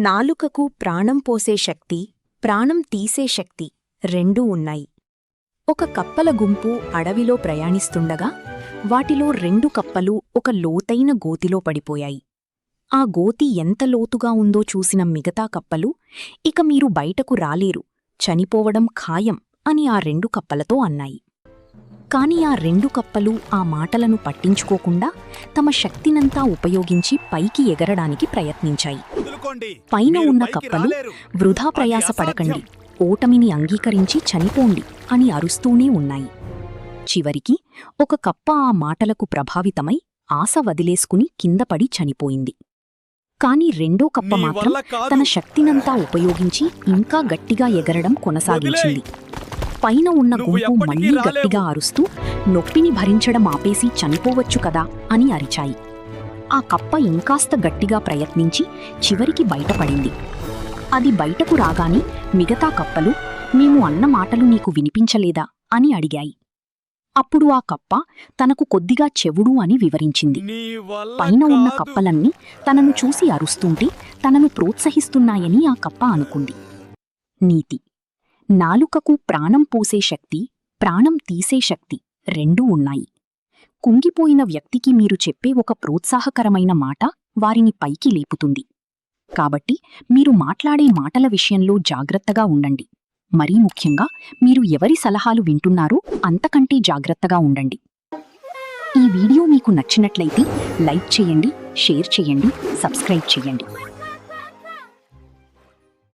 నాలుకకు ప్రాణం పోసే శక్తి, ప్రాణం తీసే శక్తి రెండూ ఉన్నాయి. ఒక కప్పల గుంపు అడవిలో ప్రయాణిస్తుండగా వాటిలో 2 కప్పలు ఒక లోతైన గోతిలో పడిపోయాయి. ఆ గోతి ఎంత లోతుగా ఉందో చూసిన మిగతా కప్పలు, ఇక మీరు బయటకు రాలేరు, చనిపోవడం ఖాయం అని ఆ 2 కప్పలతో అన్నాయి. కాని ఆ 2 కప్పలు ఆ మాటలను పట్టించుకోకుండా తమ శక్తినంతా ఉపయోగించి పైకి ఎగరడానికి ప్రయత్నించాయి. పైన ఉన్న కప్పలు, వృధా ప్రయాసపడకండి, ఓటమిని అంగీకరించి చనిపోండి అని అరుస్తూనే ఉన్నాయి. చివరికి ఒక కప్ప ఆ మాటలకు ప్రభావితమై ఆశ వదిలేసుకుని కిందపడి చనిపోయింది. కాని రెండో కప్ప మాత్రం తన శక్తినంతా ఉపయోగించి ఇంకా గట్టిగా ఎగరడం కొనసాగించింది. పైన ఉన్న గుంపు మళ్లీ గట్టిగా అరుస్తూ నొప్పిని భరించడం ఆపేసి చనిపోవచ్చు కదా అని అరిచాయి. ఆ కప్ప ఇంకాస్త గట్టిగా ప్రయత్నించి చివరికి బయటపడింది. అది బయటకు రాగానే మిగతా కప్పలు, మేము అన్న మాటలు నీకు వినిపించలేదా అని అడిగాయి. అప్పుడు ఆ కప్ప తనకు కొద్దిగా చెవుడు అని వివరించింది. పైన ఉన్న కప్పలన్నీ తనను చూసి అరుస్తుంటే తనను ప్రోత్సహిస్తున్నాయని ఆ కప్ప అనుకుంది. నీతి: నాలుకకు ప్రాణం పోసే శక్తి, ప్రాణం తీసే శక్తి రెండూ ఉన్నాయి. కుంగిపోయిన వ్యక్తికి మీరు చెప్పే ఒక ప్రోత్సాహకరమైన మాట వారిని పైకి లేపుతుంది. కాబట్టి మీరు మాట్లాడే మాటల విషయంలో జాగ్రత్తగా ఉండండి. మరీ ముఖ్యంగా మీరు ఎవరి సలహాలు వింటున్నారో అంతకంటే జాగ్రత్తగా ఉండండి. ఈ వీడియో మీకు నచ్చినట్లయితే లైక్ చేయండి, షేర్ చేయండి, సబ్స్క్రైబ్ చేయండి.